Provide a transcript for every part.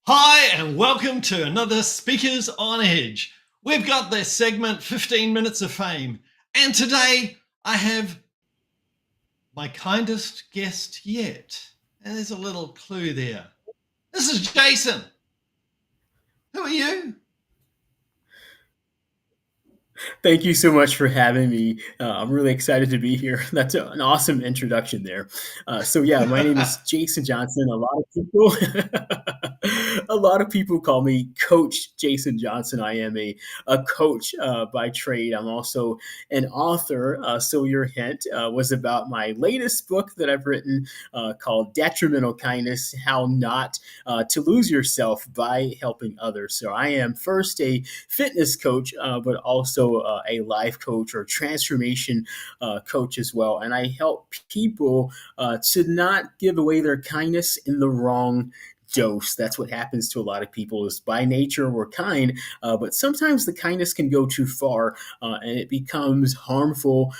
Hi, and welcome to another Speakers on Edge. We've got this segment 15 Minutes of Fame, and today I have my kindest guest yet. And there's a little clue there. This is Jason. Who are you? Thank you so much for having me. I'm really excited to be here. That's an awesome introduction there. So my name is Jason Johnson. A lot of people call me Coach Jason Johnson. I am a coach by trade. I'm also an author. So your hint was about my latest book that I've written called Detrimental Kindness: How Not to Lose Yourself by Helping Others. So I am first a fitness coach, but also a life coach or transformation coach as well. And I help people to not give away their kindness in the wrong dose. That's what happens to a lot of people. Is by nature we're kind, but sometimes the kindness can go too far, and it becomes harmful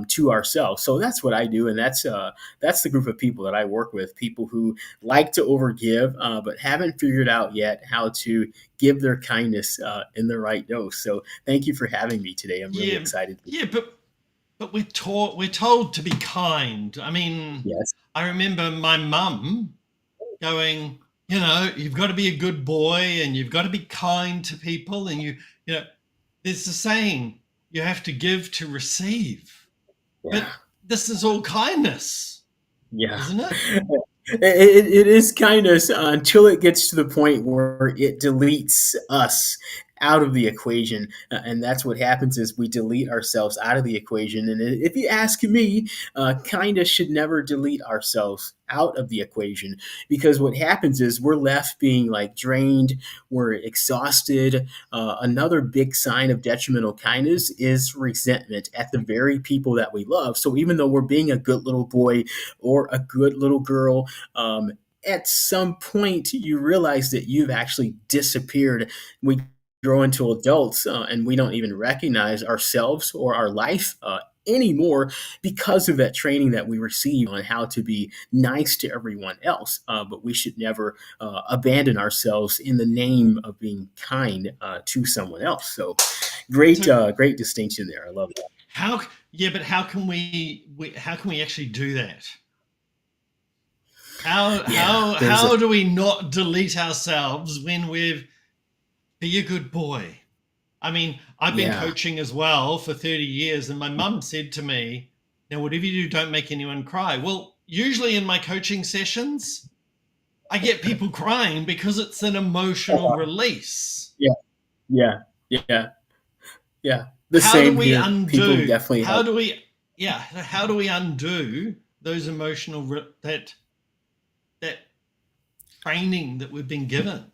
to ourselves. So that's what I do, and that's the group of people that I work with. People who like to overgive, but haven't figured out yet how to give their kindness in the right dose. So thank you for having me today. I'm really Yeah, excited. yeah, but we're told to be kind. I mean, Yes. I remember my mum going, you've got to be a good boy and you've got to be kind to people, and you know, there's a saying, you have to give to receive. Yeah. But this is all kindness, Yeah. isn't it? It is kindness until it gets to the point where it deletes us out of the equation. And that's what happens is we delete ourselves out of the equation. And if you ask me, kindness should never delete ourselves out of the equation, because what happens is we're left being like drained, we're exhausted. Another big sign of detrimental kindness is resentment at the very people that we love. So even though we're being a good little boy or a good little girl, at some point you realize that you've actually disappeared. We grow into adults, and we don't even recognize ourselves or our life anymore because of that training that we receive on how to be nice to everyone else. But we should never abandon ourselves in the name of being kind to someone else. So great, So great distinction there. I love that. how yeah, but how can we actually do that? How Yeah, how there's a how do we not delete ourselves when we've be a good boy? I mean, I've been yeah. coaching as well for 30 years, and my mum said to me, now, whatever you do, don't make anyone cry. Well, usually in my coaching sessions, I get people crying because it's an emotional release. Yeah, yeah, yeah, yeah. The How do same we here. People undo? definitely have. How do we undo those that training that we've been given?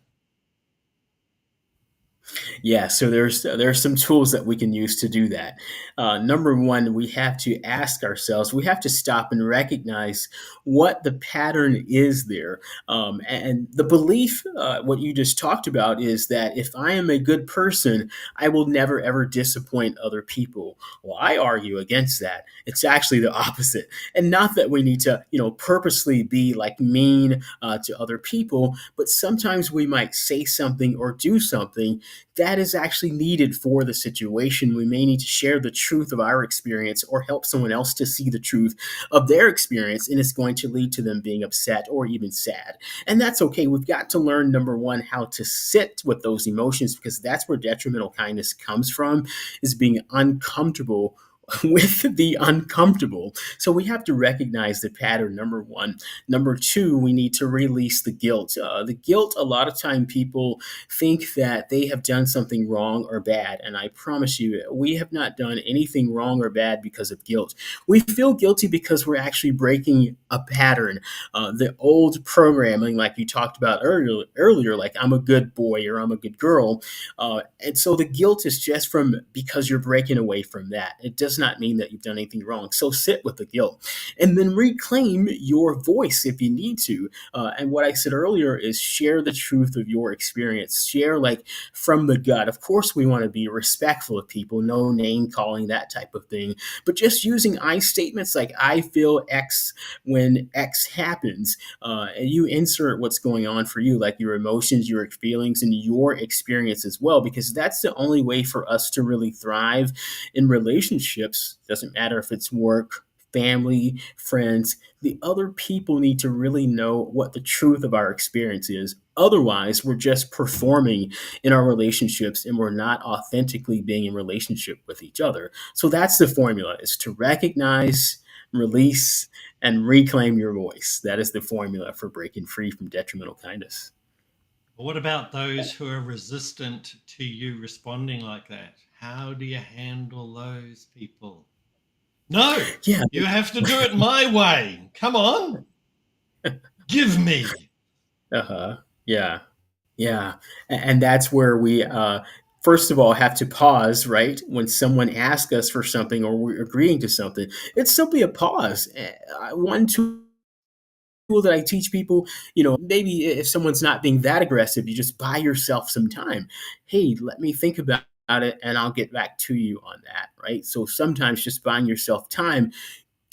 Yeah, so there's some tools that we can use to do that. Number one, we have to ask ourselves. We have to stop and recognize what the pattern is there. And the belief, what you just talked about, is that if I am a good person, I will never ever disappoint other people. Well, I argue against that. It's actually the opposite. And not that we need to, purposely be like mean to other people, but sometimes we might say something or do something that is actually needed for the situation. We may need to share the truth of our experience or help someone else to see the truth of their experience, and it's going to lead to them being upset or even sad. And that's okay. We've got to learn, number one, how to sit with those emotions, because that's where detrimental kindness comes from, is being uncomfortable with the uncomfortable. So we have to recognize the pattern, number one. Number two, we need to release the guilt. The guilt, a lot of time people think that they have done something wrong or bad. And I promise you, we have not done anything wrong or bad because of guilt. We feel guilty because we're actually breaking a pattern. The old programming, like you talked about earlier, like I'm a good boy or I'm a good girl. And so the guilt is just from because you're breaking away from that. It doesn't does not mean that you've done anything wrong. So sit with the guilt and then reclaim your voice if you need to. And what I said earlier is share the truth of your experience. Share like from the gut. Of course, we want to be respectful of people, no name calling, that type of thing. But just using I statements like I feel X when X happens, and you insert what's going on for you, like your emotions, your feelings, and your experience as well, because that's the only way for us to really thrive in relationships. Doesn't matter if it's work, family, friends, the other people need to really know what the truth of our experience is. Otherwise, we're just performing in our relationships and we're not authentically being in relationship with each other. So that's the formula, is to recognize, release, and reclaim your voice. That is the formula for breaking free from detrimental kindness. What about those who are resistant to you responding like that? How do you handle those people? No, Yeah. you have to do it my way. Come on, give me. Uh-huh. Yeah. Yeah. And that's where we, first of all, have to pause, right? When someone asks us for something or we're agreeing to something, it's simply a pause. One tool that I teach people, maybe if someone's not being that aggressive, you just buy yourself some time. Hey, let me think about it and I'll get back to you on that, right? So sometimes just buying yourself time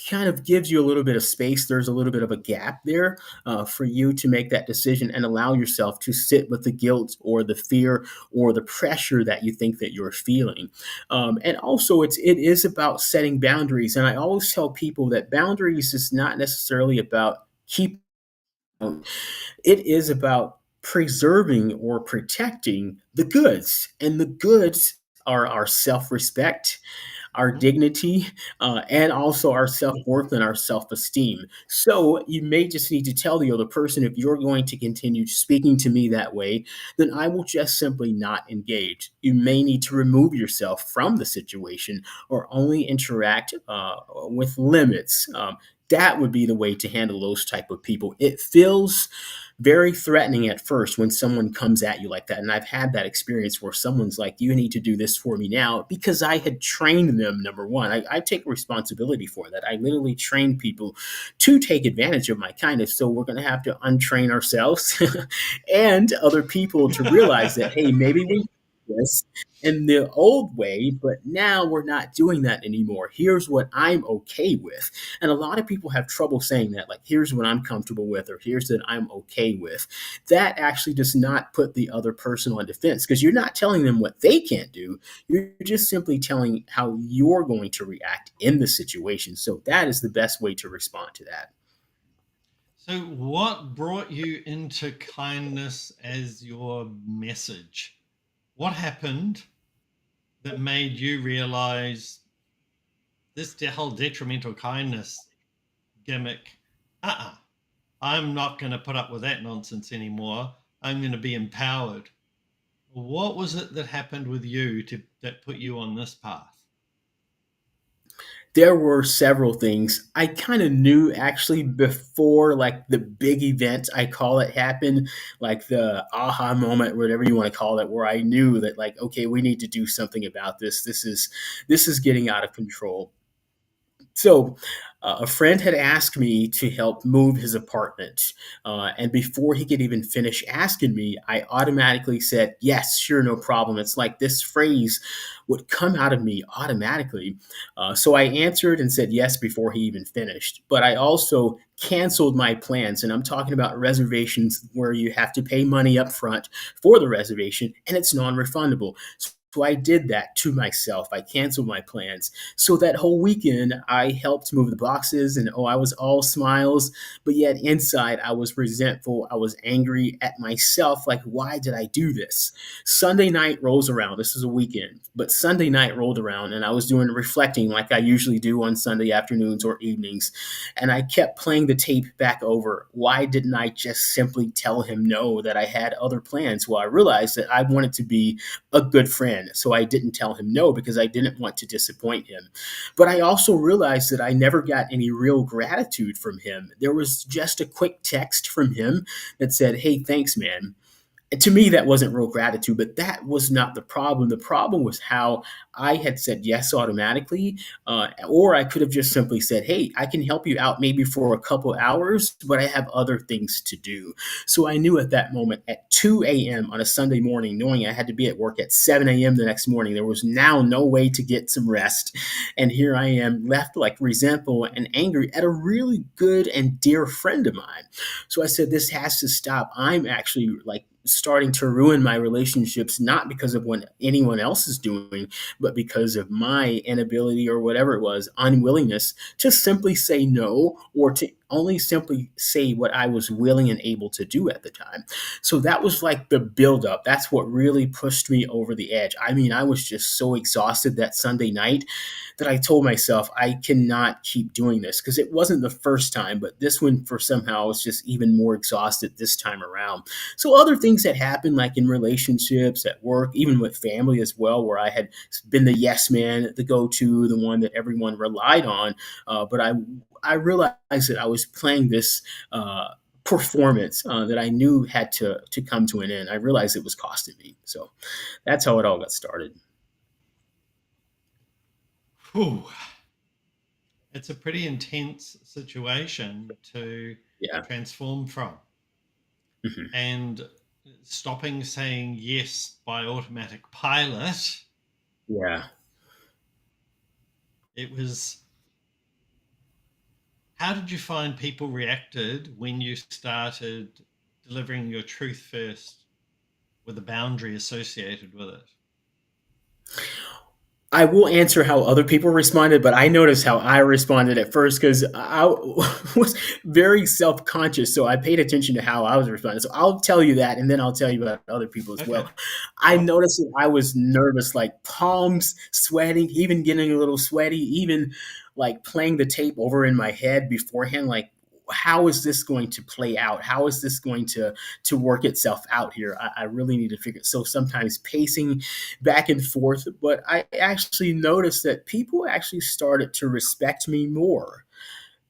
kind of gives you a little bit of space. There's a little bit of a gap there for you to make that decision and allow yourself to sit with the guilt or the fear or the pressure that you think that you're feeling. And also, it is about setting boundaries. And I always tell people that boundaries is not necessarily about keep. It is about preserving or protecting the goods, and the goods are our self-respect, our Mhm. dignity, and also our self worth and our self esteem. So you may just need to tell the other person, if you're going to continue speaking to me that way, then I will just simply not engage. You may need to remove yourself from the situation or only interact with limits. That would be the way to handle those type of people. It feels very threatening at first when someone comes at you like that. And I've had that experience where someone's like, you need to do this for me now, because I had trained them. Number one, I take responsibility for that. I literally trained people to take advantage of my kindness. So we're going to have to untrain ourselves and other people to realize that, hey, maybe we did this in the old way, but now we're not doing that anymore. Here's what I'm okay with. And a lot of people have trouble saying that, like, here's what I'm comfortable with, or here's that I'm okay with. That actually does not put the other person on defense, because you're not telling them what they can't do. You're just simply telling how you're going to react in the situation. So that is the best way to respond to that. So, what brought you into kindness as your message? What happened that made you realize this whole detrimental kindness gimmick? Uh-uh, I'm not going to put up with that nonsense anymore. I'm going to be empowered. What was it that happened with you that put you on this path? There were several things I kind of knew actually before, like the big event, I call it, happened, like the aha moment, whatever you want to call it, where I knew that, like, okay, we need to do something about this. This is getting out of control. So, a friend had asked me to help move his apartment. And before he could even finish asking me, I automatically said, yes, sure, no problem. It's like this phrase would come out of me automatically. So I answered and said yes before he even finished. But I also canceled my plans. And I'm talking about reservations where you have to pay money up front for the reservation and it's non refundable. So I did that to myself. I canceled my plans. So that whole weekend, I helped move the boxes, and I was all smiles, but yet inside, I was resentful. I was angry at myself. Like, why did I do this? Sunday night rolls around. This is a weekend, but Sunday night rolled around, and I was doing reflecting like I usually do on Sunday afternoons or evenings. And I kept playing the tape back over. Why didn't I just simply tell him no, that I had other plans? Well, I realized that I wanted to be a good friend. So I didn't tell him no because I didn't want to disappoint him. But I also realized that I never got any real gratitude from him. There was just a quick text from him that said, hey, thanks, man. To me, that wasn't real gratitude, but that was not the problem. The problem was how I had said yes automatically, or I could have just simply said, "Hey, I can help you out maybe for a couple hours, but I have other things to do." So I knew at that moment at 2 a.m. on a Sunday morning, knowing I had to be at work at 7 a.m. the next morning, there was now no way to get some rest. And here I am left like resentful and angry at a really good and dear friend of mine. So I said, this has to stop. I'm actually like starting to ruin my relationships, not because of what anyone else is doing, but because of my inability or whatever it was, unwillingness to simply say no or to only simply say what I was willing and able to do at the time. So that was like the buildup. That's what really pushed me over the edge. I mean, I was just so exhausted that Sunday night that I told myself I cannot keep doing this because it wasn't the first time, but this one for somehow I was just even more exhausted this time around. So other things that happened, like in relationships, at work, even with family as well, where I had been the yes man, the go-to, the one that everyone relied on, but I realized that I was playing this. Performance that I knew had to come to an end. I realized it was costing me. So that's how it all got started. Whew. It's a pretty intense situation to Yeah. transform from. Mhm. And stopping saying yes by automatic pilot, Yeah. it was, how did you find people reacted when you started delivering your truth first with a boundary associated with it? I will answer how other people responded, but I noticed how I responded at first because I was very self conscious. So I paid attention to how I was responding. So I'll tell you that, and then I'll tell you about other people as Okay. well. I Yep. noticed that I was nervous, like palms sweating, even getting a little sweaty, even like playing the tape over in my head beforehand, like, how is this going to play out? How is this going to work itself out here? I really need to figure it. So sometimes pacing back and forth. But I actually noticed that people actually started to respect me more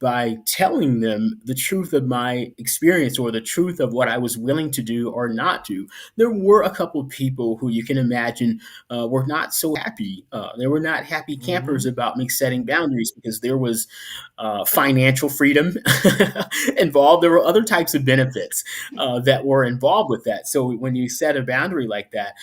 by telling them the truth of my experience or the truth of what I was willing to do or not do. There were a couple of people who you can imagine were not so happy. They were not happy campers Mm-hmm. about me setting boundaries because there was financial freedom involved. There were other types of benefits that were involved with that. So when you set a boundary like that,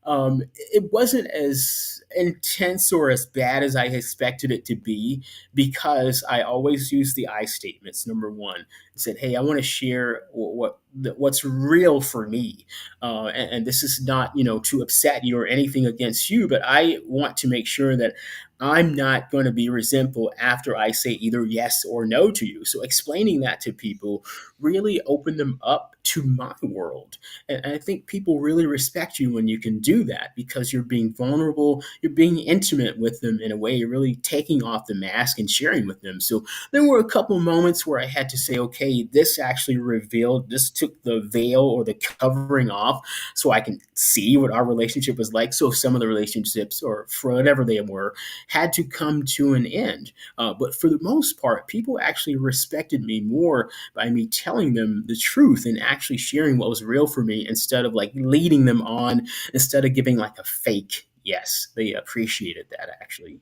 it wasn't as intense or as bad as I expected it to be because I always used the I statements. Number one, I said, "Hey, I want to share what's real for me, and this is not to upset you or anything against you, but I want to make sure that I'm not going to be resentful after I say either yes or no to you." So explaining that to people really opened them up to my world. And I think people really respect you when you can do that because you're being vulnerable, you're being intimate with them in a way, you're really taking off the mask and sharing with them. So there were a couple moments where I had to say, okay, this actually revealed, this took the veil or the covering off so I can see what our relationship was like. So some of the relationships, or for whatever they were, had to come to an end. But for the most part, people actually respected me more by me telling them the truth and actually sharing what was real for me instead of like leading them on, instead of giving like a fake yes. They appreciated that actually.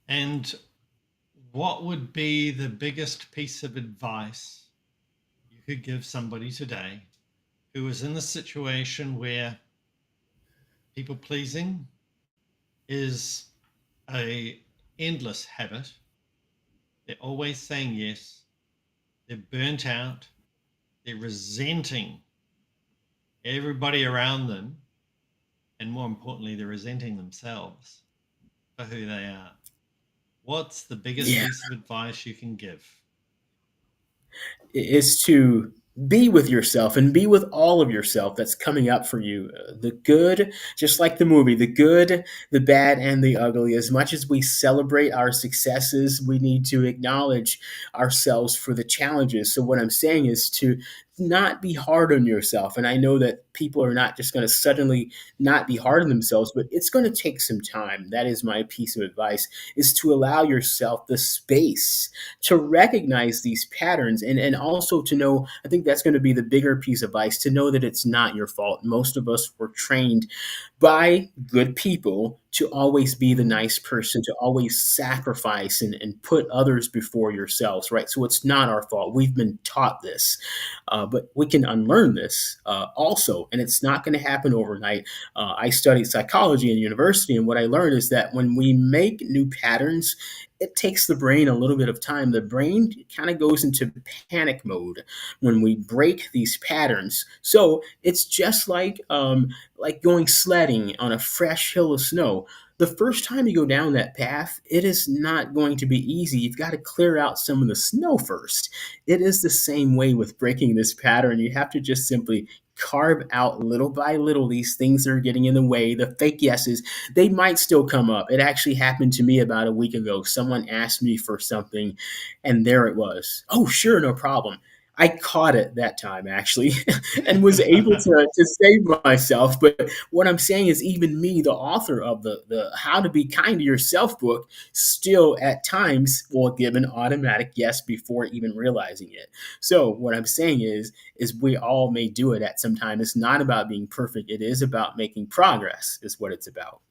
And what would be the biggest piece of advice you could give somebody today who is in a situation where people pleasing is a endless habit? They're always saying yes. They're burnt out. They're resenting everybody around them. And more importantly, they're resenting themselves for who they are. What's the biggest Yeah. piece of advice you can give? Is to be with yourself and be with all of yourself that's coming up for you. The good, just like the movie, the good, the bad, and the ugly. As much as we celebrate our successes, we need to acknowledge ourselves for the challenges. So, what I'm saying is to not be hard on yourself. And I know that people are not just going to suddenly not be hard on themselves, but it's going to take some time. That is my piece of advice, is to allow yourself the space to recognize these patterns, and also to know, I think that's going to be the bigger piece of advice, to know that it's not your fault. Most of us were trained by good people to always be the Mhm. nice person, to always sacrifice and put others before yourselves, right? So it's not our fault. We've been taught this, but we can unlearn this also, and it's not going to happen overnight. I studied psychology in university, and what I learned is that when we make new patterns, it takes the brain a little bit of time. The brain kind of goes into panic mode when we break these patterns. So it's just like going sledding on a fresh hill of snow. The first time you go down that path, it is not going to be easy. You've got to clear out some of the snow first. It is the same way with breaking this pattern. You have to just simply carve out little by little these things that are getting in the way, the fake yeses. They might still come up. It actually happened to me about a week ago. Someone asked me for something, and there it was. Oh, sure, no problem. I caught it that time actually and was able to save myself. But what I'm saying is, even me, the author of the How to Be Kind to Yourself book, still at times will give an automatic yes before even realizing it. So what I'm saying is we all may do it at some time. It's not about being perfect. It is about making progress, is what it's about.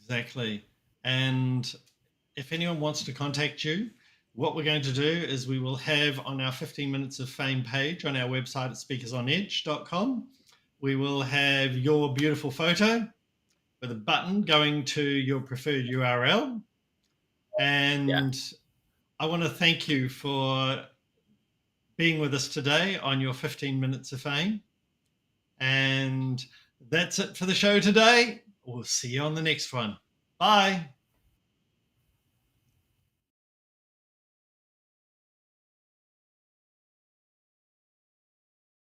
Exactly. And if anyone wants to contact you, what we're going to do is we will have on our 15 Minutes of Fame page on our website at speakersonedge.com, we will have your beautiful photo with a button going to your preferred URL. Yeah. And I want to thank you for being with us today on your 15 Minutes of Fame. And that's it for the show today. We'll see you on the next one. Bye.